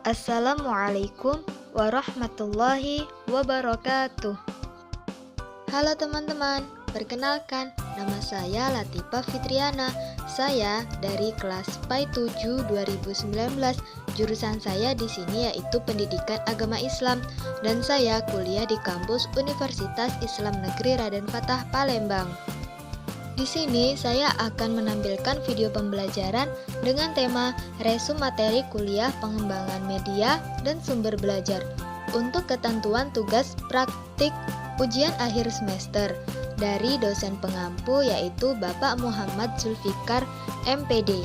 Assalamualaikum warahmatullahi wabarakatuh. Halo teman-teman, perkenalkan nama saya Latifah Fitriana. Saya dari kelas PAI 7 2019. Jurusan saya di sini yaitu Pendidikan Agama Islam dan saya kuliah di kampus Universitas Islam Negeri Raden Fatah Palembang. Di sini saya akan menampilkan video pembelajaran dengan tema resume materi kuliah pengembangan media dan sumber belajar untuk ketentuan tugas praktik ujian akhir semester dari dosen pengampu yaitu Bapak Muhammad Zulfikar MPD.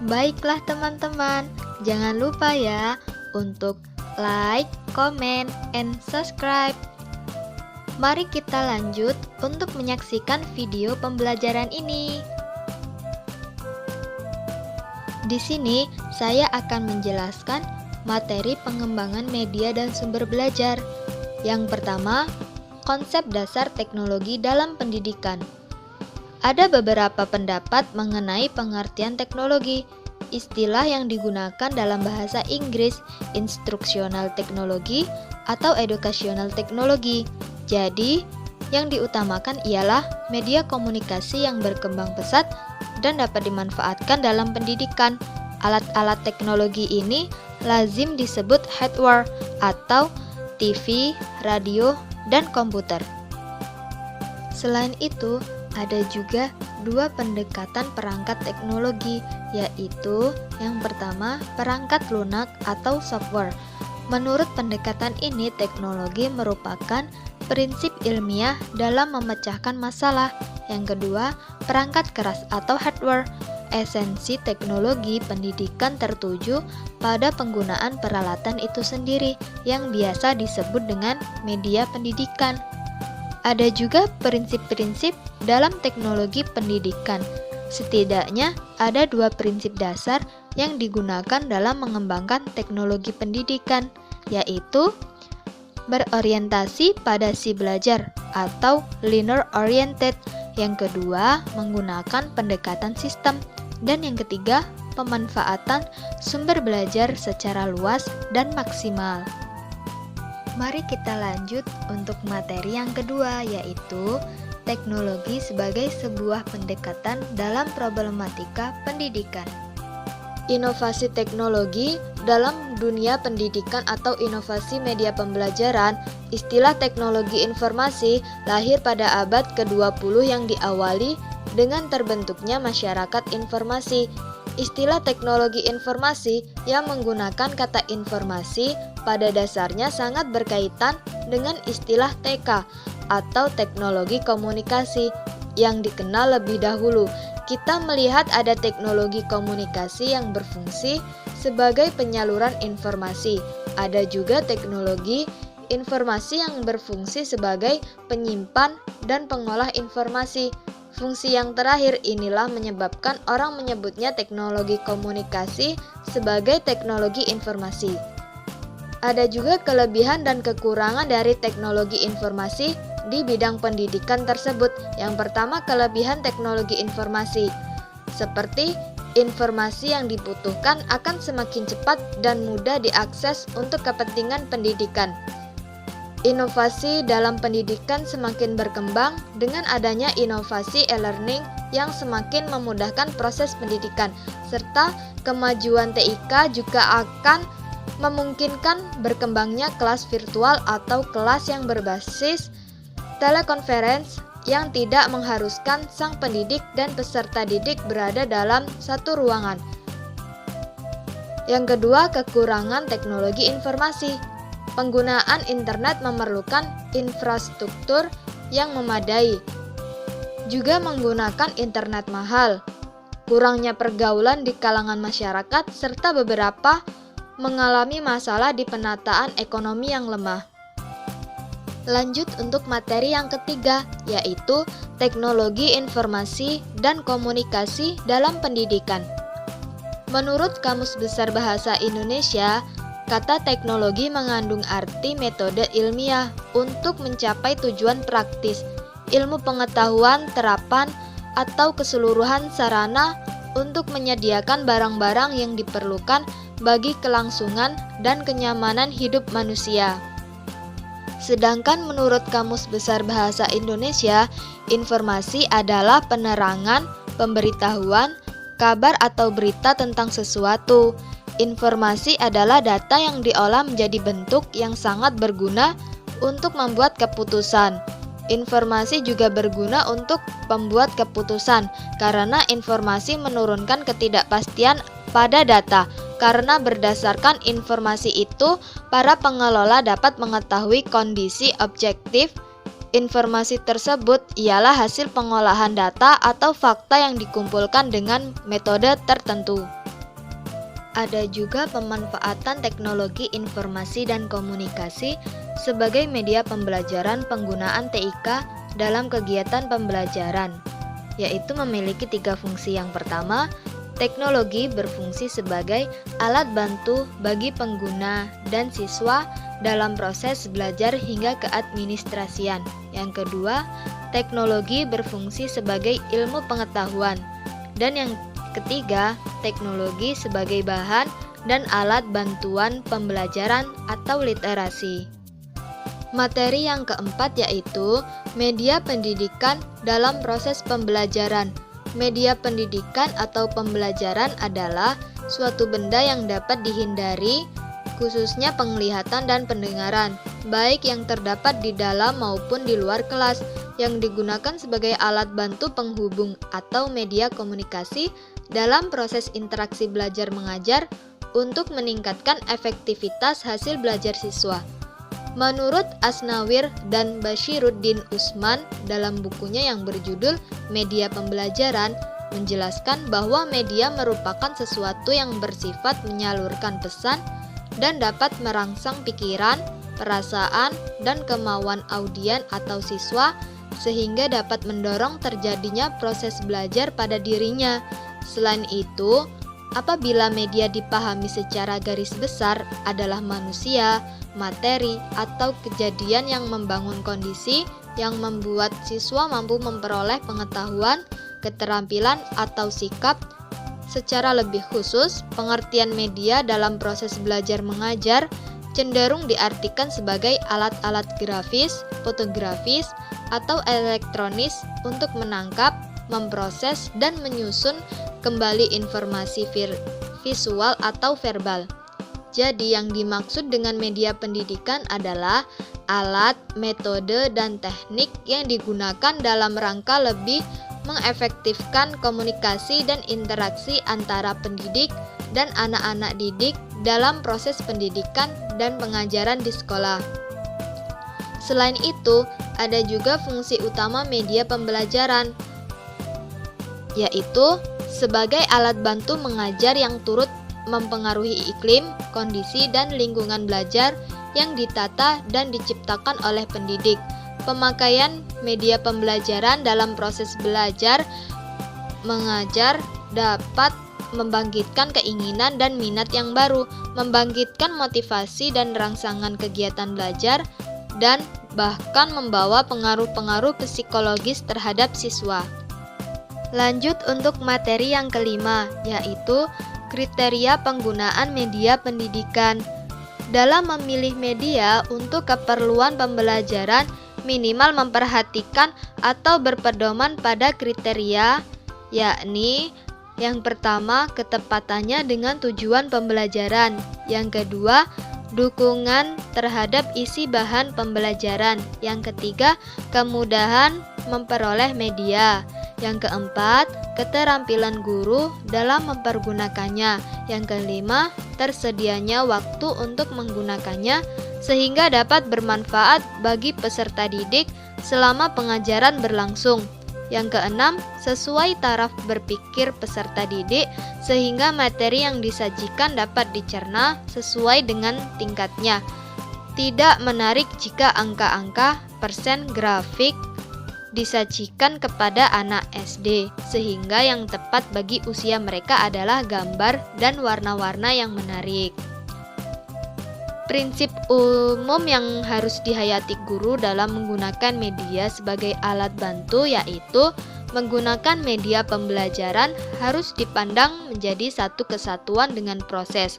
Baiklah teman-teman, jangan lupa ya untuk like, comment, and subscribe. Mari kita lanjut untuk menyaksikan video pembelajaran ini. Di sini saya akan menjelaskan materi pengembangan media dan sumber belajar. Yang pertama, konsep dasar teknologi dalam pendidikan. Ada beberapa pendapat mengenai pengertian teknologi. Istilah yang digunakan dalam bahasa Inggris, instructional technology atau educational technology. Jadi, yang diutamakan ialah media komunikasi yang berkembang pesat dan dapat dimanfaatkan dalam pendidikan. Alat-alat teknologi ini lazim disebut hardware atau TV, radio, dan komputer. Selain itu, ada juga dua pendekatan perangkat teknologi, yaitu yang pertama perangkat lunak atau software. Menurut pendekatan ini, teknologi merupakan prinsip ilmiah dalam memecahkan masalah. Yang kedua, perangkat keras atau hardware. Esensi teknologi pendidikan tertuju pada penggunaan peralatan itu sendiri yang biasa disebut dengan media pendidikan. Ada juga prinsip-prinsip dalam teknologi pendidikan. Setidaknya ada dua prinsip dasar yang digunakan dalam mengembangkan teknologi pendidikan, yaitu berorientasi pada si belajar atau learner oriented. Yang kedua, menggunakan pendekatan sistem. Dan yang ketiga, pemanfaatan sumber belajar secara luas dan maksimal. Mari kita lanjut untuk materi yang kedua, yaitu teknologi sebagai sebuah pendekatan dalam problematika pendidikan. Inovasi teknologi dalam dunia pendidikan atau inovasi media pembelajaran. Istilah teknologi informasi lahir pada abad ke-20 yang diawali dengan terbentuknya masyarakat informasi. Istilah teknologi informasi yang menggunakan kata informasi pada dasarnya sangat berkaitan dengan istilah TK atau teknologi komunikasi yang dikenal lebih dahulu. Kita melihat ada teknologi komunikasi yang berfungsi sebagai penyaluran informasi. Ada juga teknologi informasi yang berfungsi sebagai penyimpan dan pengolah informasi. Fungsi yang terakhir inilah menyebabkan orang menyebutnya teknologi komunikasi sebagai teknologi informasi. Ada juga kelebihan dan kekurangan dari teknologi informasi di bidang pendidikan tersebut. Yang pertama, kelebihan teknologi informasi. Seperti informasi yang dibutuhkan akan semakin cepat dan mudah diakses untuk kepentingan pendidikan. Inovasi dalam pendidikan semakin berkembang dengan adanya inovasi e-learning yang semakin memudahkan proses pendidikan, serta kemajuan TIK juga akan memungkinkan berkembangnya kelas virtual atau kelas yang berbasis telekonferensi yang tidak mengharuskan sang pendidik dan peserta didik berada dalam satu ruangan. Yang kedua, kekurangan teknologi informasi. Penggunaan internet memerlukan infrastruktur yang memadai, juga menggunakan internet mahal, kurangnya pergaulan di kalangan masyarakat, serta beberapa mengalami masalah di penataan ekonomi yang lemah. Lanjut untuk materi yang ketiga, yaitu teknologi informasi dan komunikasi dalam pendidikan. Menurut Kamus Besar Bahasa Indonesia, kata teknologi mengandung arti metode ilmiah untuk mencapai tujuan praktis, ilmu pengetahuan, terapan, atau keseluruhan sarana untuk menyediakan barang-barang yang diperlukan bagi kelangsungan dan kenyamanan hidup manusia. Sedangkan menurut Kamus Besar Bahasa Indonesia, informasi adalah penerangan, pemberitahuan, kabar atau berita tentang sesuatu. Informasi adalah data yang diolah menjadi bentuk yang sangat berguna untuk membuat keputusan. Informasi juga berguna untuk pembuat keputusan karena informasi menurunkan ketidakpastian pada data. Karena berdasarkan informasi itu, para pengelola dapat mengetahui kondisi objektif. Informasi tersebut ialah hasil pengolahan data atau fakta yang dikumpulkan dengan metode tertentu. Ada juga pemanfaatan teknologi informasi dan komunikasi sebagai media pembelajaran penggunaan TIK dalam kegiatan pembelajaran, yaitu memiliki 3 fungsi. Yang pertama, teknologi berfungsi sebagai alat bantu bagi pengguna dan siswa dalam proses belajar hingga keadministrasian. Yang kedua, teknologi berfungsi sebagai ilmu pengetahuan. Dan yang ketiga, teknologi sebagai bahan dan alat bantuan pembelajaran atau literasi. Materi yang keempat yaitu media pendidikan dalam proses pembelajaran. Media pendidikan atau pembelajaran adalah suatu benda yang dapat dihindari, khususnya penglihatan dan pendengaran, baik yang terdapat di dalam maupun di luar kelas, yang digunakan sebagai alat bantu penghubung atau media komunikasi dalam proses interaksi belajar mengajar untuk meningkatkan efektivitas hasil belajar siswa. Menurut Asnawir dan Bashiruddin Usman dalam bukunya yang berjudul Media Pembelajaran, menjelaskan bahwa media merupakan sesuatu yang bersifat menyalurkan pesan dan dapat merangsang pikiran, perasaan, dan kemauan audien atau siswa sehingga dapat mendorong terjadinya proses belajar pada dirinya. Selain itu, apabila media dipahami secara garis besar adalah manusia, materi, atau kejadian yang membangun kondisi yang membuat siswa mampu memperoleh pengetahuan, keterampilan, atau sikap. Secara lebih khusus, pengertian media dalam proses belajar mengajar cenderung diartikan sebagai alat-alat grafis, fotografis, atau elektronis untuk menangkap, memproses, dan menyusun kembali informasi visual atau verbal. Jadi yang dimaksud dengan media pendidikan adalah alat, metode, dan teknik yang digunakan dalam rangka lebih mengefektifkan komunikasi dan interaksi antara pendidik dan anak-anak didik dalam proses pendidikan dan pengajaran di sekolah. Selain itu, ada juga fungsi utama media pembelajaran, yaitu sebagai alat bantu mengajar yang turut mempengaruhi iklim, kondisi, dan lingkungan belajar yang ditata dan diciptakan oleh pendidik. Pemakaian media pembelajaran dalam proses belajar mengajar dapat membangkitkan keinginan dan minat yang baru, membangkitkan motivasi dan rangsangan kegiatan belajar, dan bahkan membawa pengaruh-pengaruh psikologis terhadap siswa. Lanjut untuk materi yang kelima, yaitu kriteria penggunaan media pendidikan. Dalam memilih media untuk keperluan pembelajaran, minimal memperhatikan atau berpedoman pada kriteria, yakni yang pertama, ketepatannya dengan tujuan pembelajaran. Yang kedua, dukungan terhadap isi bahan pembelajaran. Yang ketiga, kemudahan memperoleh media. Yang keempat, keterampilan guru dalam mempergunakannya. Yang kelima, tersedianya waktu untuk menggunakannya sehingga dapat bermanfaat bagi peserta didik selama pengajaran berlangsung. Yang keenam, sesuai taraf berpikir peserta didik sehingga materi yang disajikan dapat dicerna sesuai dengan tingkatnya. Tidak menarik jika angka-angka, persen, grafik disajikan kepada anak SD, sehingga yang tepat bagi usia mereka adalah gambar dan warna-warna yang menarik. Prinsip umum yang harus dihayati guru dalam menggunakan media sebagai alat bantu yaitu menggunakan media pembelajaran harus dipandang menjadi satu kesatuan dengan proses.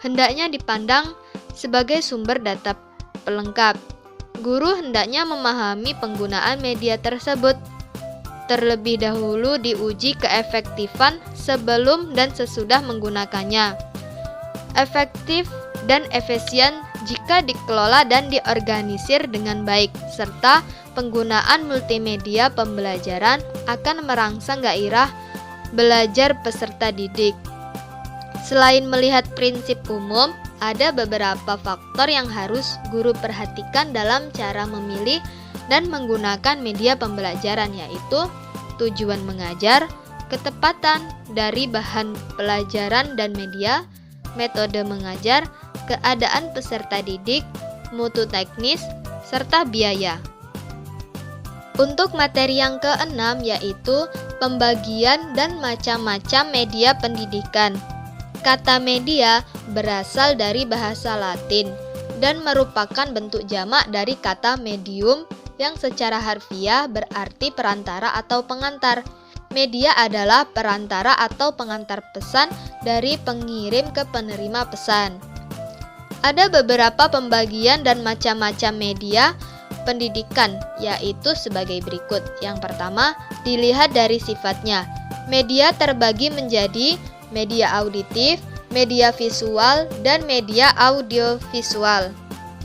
hendaknya dipandang sebagai sumber data pelengkap. Guru hendaknya memahami penggunaan media tersebut. Terlebih dahulu diuji keefektifan sebelum dan sesudah menggunakannya. Efektif dan efisien jika dikelola dan diorganisir dengan baik, serta penggunaan multimedia pembelajaran akan merangsang gairah belajar peserta didik. Selain melihat prinsip umum, ada beberapa faktor yang harus guru perhatikan dalam cara memilih dan menggunakan media pembelajaran, yaitu tujuan mengajar, ketepatan dari bahan pelajaran dan media, metode mengajar, keadaan peserta didik, mutu teknis, serta biaya. Untuk materi yang keenam yaitu pembagian dan macam-macam media pendidikan. Kata media berasal dari bahasa Latin dan merupakan bentuk jamak dari kata medium yang secara harfiah berarti perantara atau pengantar. Media adalah perantara atau pengantar pesan dari pengirim ke penerima pesan. Ada beberapa pembagian dan macam-macam media pendidikan, yaitu sebagai berikut. Yang pertama, dilihat dari sifatnya. Media terbagi menjadi media auditif, media visual, dan media audiovisual.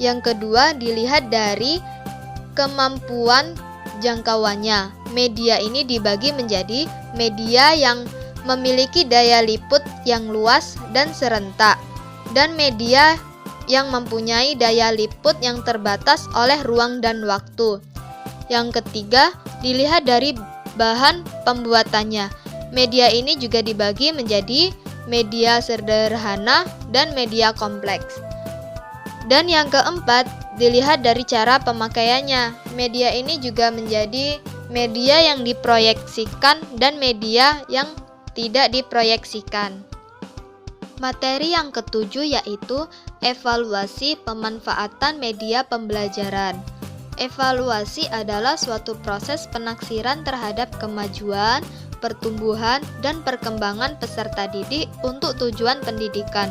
Yang kedua, dilihat dari kemampuan jangkauannya. Media ini dibagi menjadi media yang memiliki daya liput yang luas dan serentak, dan media yang mempunyai daya liput yang terbatas oleh ruang dan waktu. Yang ketiga, dilihat dari bahan pembuatannya. Media ini juga dibagi menjadi media sederhana dan media kompleks. Dan yang keempat, dilihat dari cara pemakaiannya. Media ini juga menjadi media yang diproyeksikan dan media yang tidak diproyeksikan. Materi yang ketujuh yaitu evaluasi pemanfaatan media pembelajaran. Evaluasi adalah suatu proses penaksiran terhadap kemajuan, pertumbuhan, dan perkembangan peserta didik untuk tujuan pendidikan.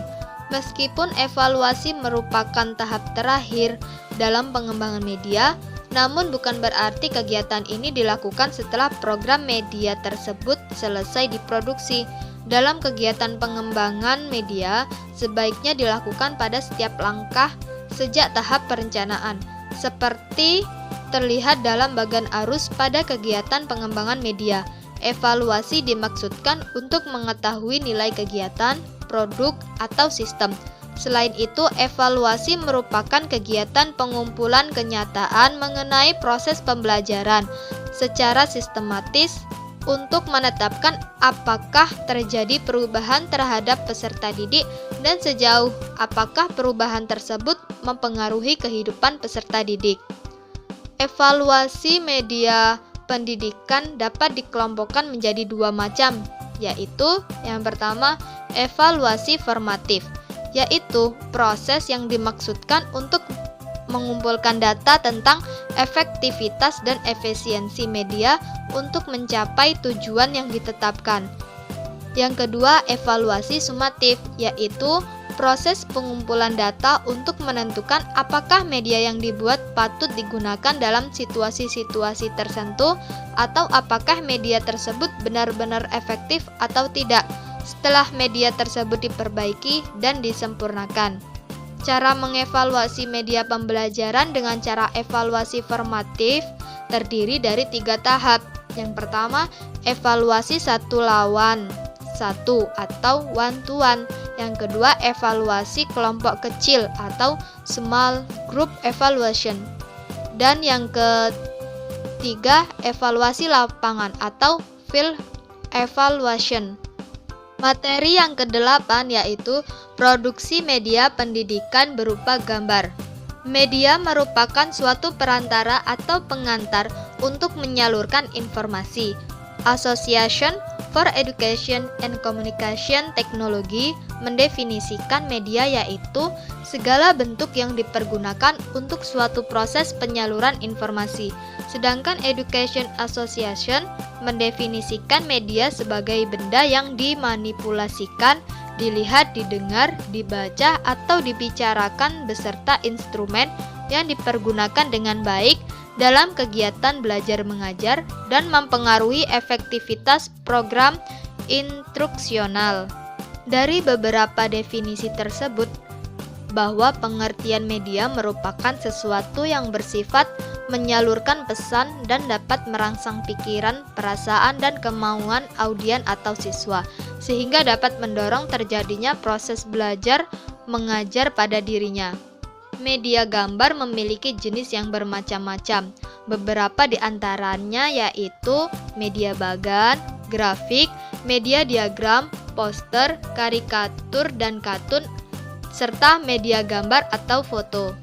Meskipun evaluasi merupakan tahap terakhir dalam pengembangan media, namun bukan berarti kegiatan ini dilakukan setelah program media tersebut selesai diproduksi. Dalam kegiatan pengembangan media, sebaiknya dilakukan pada setiap langkah sejak tahap perencanaan, seperti terlihat dalam bagan arus pada kegiatan pengembangan media. Evaluasi dimaksudkan untuk mengetahui nilai kegiatan, produk, atau sistem. Selain itu, evaluasi merupakan kegiatan pengumpulan kenyataan mengenai proses pembelajaran secara sistematis untuk menetapkan apakah terjadi perubahan terhadap peserta didik dan sejauh apakah perubahan tersebut mempengaruhi kehidupan peserta didik. Evaluasi media pendidikan dapat dikelompokkan menjadi dua macam, yaitu yang pertama, evaluasi formatif, yaitu proses yang dimaksudkan untuk mengumpulkan data tentang efektivitas dan efisiensi media untuk mencapai tujuan yang ditetapkan. Yang kedua, evaluasi sumatif, yaitu proses pengumpulan data untuk menentukan apakah media yang dibuat patut digunakan dalam situasi-situasi tertentu atau apakah media tersebut benar-benar efektif atau tidak setelah media tersebut diperbaiki dan disempurnakan. Cara mengevaluasi media pembelajaran dengan cara evaluasi formatif terdiri dari 3 tahap. Yang pertama, evaluasi satu lawan satu atau one to one. Yang kedua, evaluasi kelompok kecil atau small group evaluation. Dan yang ketiga, evaluasi lapangan atau field evaluation. Materi yang ke-8 yaitu produksi media pendidikan berupa gambar. Media merupakan suatu perantara atau pengantar untuk menyalurkan informasi. Association for Education and Communication Technology mendefinisikan media yaitu segala bentuk yang dipergunakan untuk suatu proses penyaluran informasi. Sedangkan Education Association mendefinisikan media sebagai benda yang dimanipulasikan dilihat, didengar, dibaca, atau dibicarakan beserta instrumen yang dipergunakan dengan baik dalam kegiatan belajar mengajar dan mempengaruhi efektivitas program instruksional. Dari beberapa definisi tersebut, bahwa pengertian media merupakan sesuatu yang bersifat menyalurkan pesan dan dapat merangsang pikiran, perasaan, dan kemauan audien atau siswa, sehingga dapat mendorong terjadinya proses belajar mengajar pada dirinya. Media gambar memiliki jenis yang bermacam-macam. Beberapa di antaranya yaitu media bagan, grafik, media diagram, poster, karikatur, dan kartun, serta media gambar atau foto.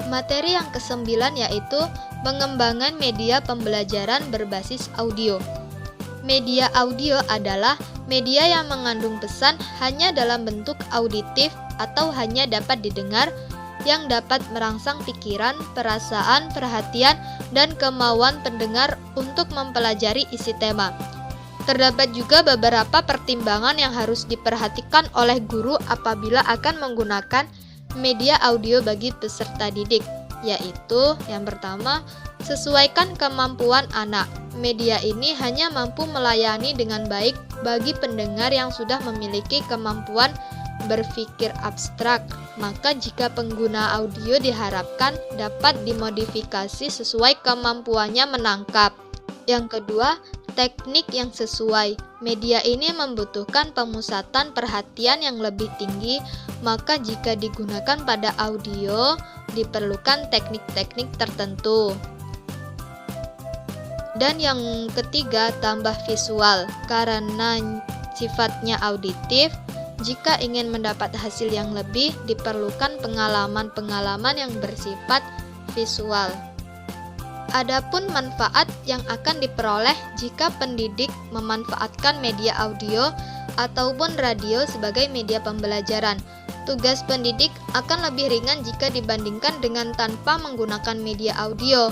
Materi yang kesembilan yaitu pengembangan media pembelajaran berbasis audio. Media audio adalah media yang mengandung pesan hanya dalam bentuk auditif atau hanya dapat didengar, yang dapat merangsang pikiran, perasaan, perhatian, dan kemauan pendengar untuk mempelajari isi tema. Terdapat juga beberapa pertimbangan yang harus diperhatikan oleh guru apabila akan menggunakan media audio bagi peserta didik, yaitu yang pertama, sesuaikan kemampuan anak. Media ini hanya mampu melayani dengan baik bagi pendengar yang sudah memiliki kemampuan berpikir abstrak, maka jika pengguna audio diharapkan dapat dimodifikasi sesuai kemampuannya menangkap. Yang kedua, teknik yang sesuai. Media ini membutuhkan pemusatan perhatian yang lebih tinggi, maka jika digunakan pada audio, diperlukan teknik-teknik tertentu. Dan yang ketiga, tambah visual. Karena sifatnya auditif, jika ingin mendapat hasil yang lebih, diperlukan pengalaman-pengalaman yang bersifat visual. Adapun manfaat yang akan diperoleh jika pendidik memanfaatkan media audio ataupun radio sebagai media pembelajaran. Tugas pendidik akan lebih ringan jika dibandingkan dengan tanpa menggunakan media audio.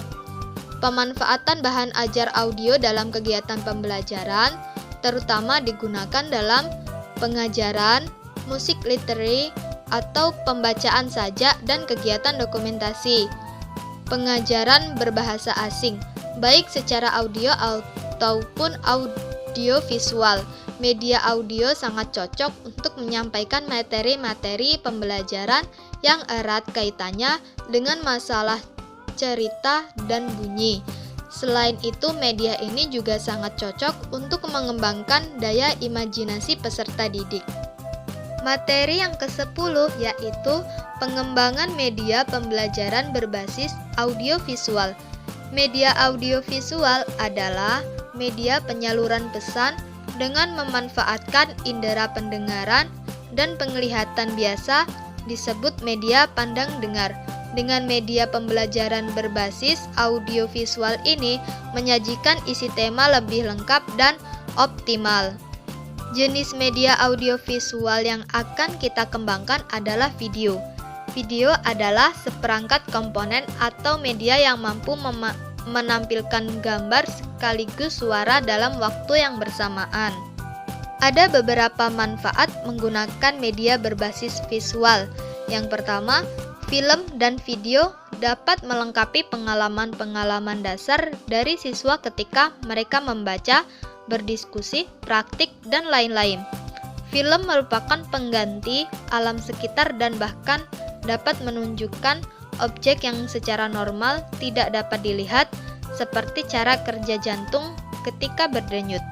Pemanfaatan bahan ajar audio dalam kegiatan pembelajaran terutama digunakan dalam pengajaran, musik literary, atau pembacaan sajak dan kegiatan dokumentasi. Pengajaran berbahasa asing, baik secara audio ataupun audio visual. Media audio sangat cocok untuk menyampaikan materi-materi pembelajaran yang erat kaitannya dengan masalah cerita dan bunyi. Selain itu, media ini juga sangat cocok untuk mengembangkan daya imajinasi peserta didik. Materi yang ke-10 yaitu pengembangan media pembelajaran berbasis audiovisual. Media audiovisual adalah media penyaluran pesan dengan memanfaatkan indera pendengaran dan penglihatan biasa disebut media pandang dengar. Dengan media pembelajaran berbasis audiovisual ini menyajikan isi tema lebih lengkap dan optimal. Jenis media audiovisual yang akan kita kembangkan adalah video. Video adalah seperangkat komponen atau media yang mampu menampilkan gambar sekaligus suara dalam waktu yang bersamaan. Ada beberapa manfaat menggunakan media berbasis visual. Yang pertama, film dan video dapat melengkapi pengalaman-pengalaman dasar dari siswa ketika mereka membaca, berdiskusi, praktik, dan lain-lain. Film merupakan pengganti alam sekitar dan bahkan dapat menunjukkan objek yang secara normal tidak dapat dilihat, seperti cara kerja jantung ketika berdenyut.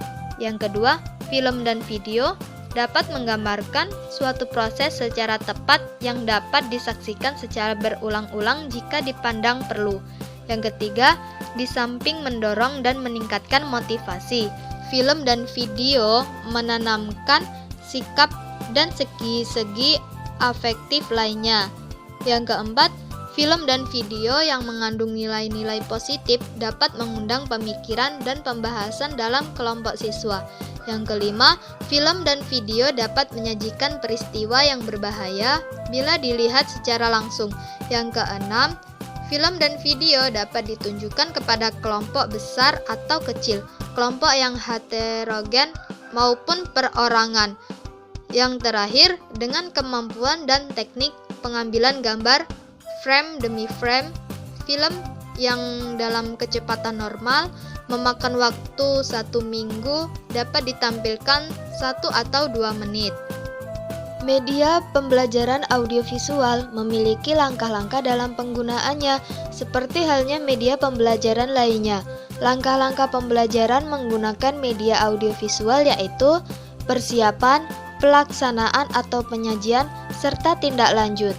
Yang kedua, film dan video dapat menggambarkan suatu proses secara tepat yang dapat disaksikan secara berulang-ulang jika dipandang perlu. Yang ketiga, di samping mendorong dan meningkatkan motivasi, film dan video menanamkan sikap dan segi-segi afektif lainnya. Yang keempat, film dan video yang mengandung nilai-nilai positif dapat mengundang pemikiran dan pembahasan dalam kelompok siswa. Yang kelima, film dan video dapat menyajikan peristiwa yang berbahaya bila dilihat secara langsung. Yang keenam, film dan video dapat ditunjukkan kepada kelompok besar atau kecil, kelompok yang heterogen maupun perorangan. Yang terakhir, dengan kemampuan dan teknik pengambilan gambar frame demi frame, film yang dalam kecepatan normal memakan waktu 1 minggu dapat ditampilkan 1 atau 2 menit. Media pembelajaran audiovisual memiliki langkah-langkah dalam penggunaannya, seperti halnya media pembelajaran lainnya. Langkah-langkah pembelajaran menggunakan media audiovisual yaitu persiapan, pelaksanaan atau penyajian, serta tindak lanjut.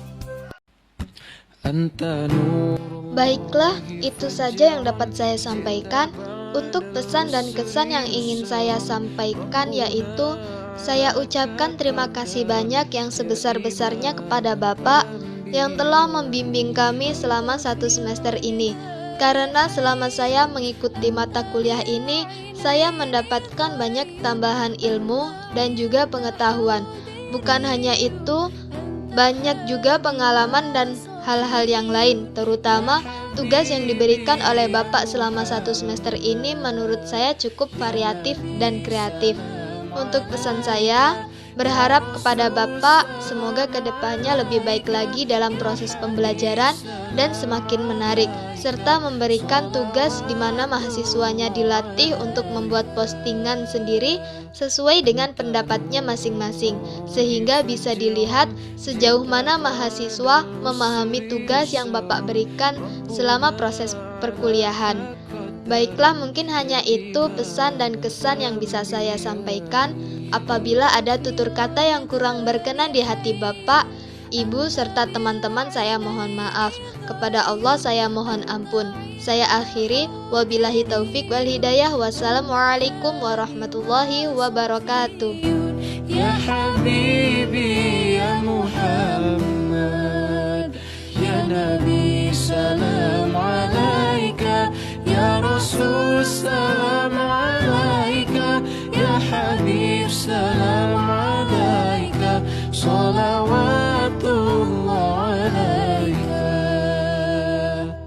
Baiklah, itu saja yang dapat saya sampaikan. Untuk pesan dan kesan yang ingin saya sampaikan yaitu, saya ucapkan terima kasih banyak yang sebesar-besarnya kepada Bapak yang telah membimbing kami selama 1 semester ini. Karena selama saya mengikuti mata kuliah ini, saya mendapatkan banyak tambahan ilmu dan juga pengetahuan. Bukan hanya itu, banyak juga pengalaman dan hal-hal yang lain, terutama tugas yang diberikan oleh Bapak selama 1 semester ini menurut saya cukup variatif dan kreatif. Untuk pesan saya, berharap kepada Bapak semoga kedepannya lebih baik lagi dalam proses pembelajaran dan semakin menarik, serta memberikan tugas di mana mahasiswanya dilatih untuk membuat postingan sendiri sesuai dengan pendapatnya masing-masing, sehingga bisa dilihat sejauh mana mahasiswa memahami tugas yang Bapak berikan selama proses perkuliahan. Baiklah, mungkin hanya itu pesan dan kesan yang bisa saya sampaikan. Apabila ada tutur kata yang kurang berkenan di hati Bapak, Ibu, serta teman-teman, saya mohon maaf. Kepada Allah saya mohon ampun. Saya akhiri, wabillahi taufik wal hidayah. Wassalamualaikum warahmatullahi wabarakatuh. Ya Habibi ya Muhammad, ya Nabi salam alaika, ya Rasul salam alaika, ya Habib salam alaika, salawat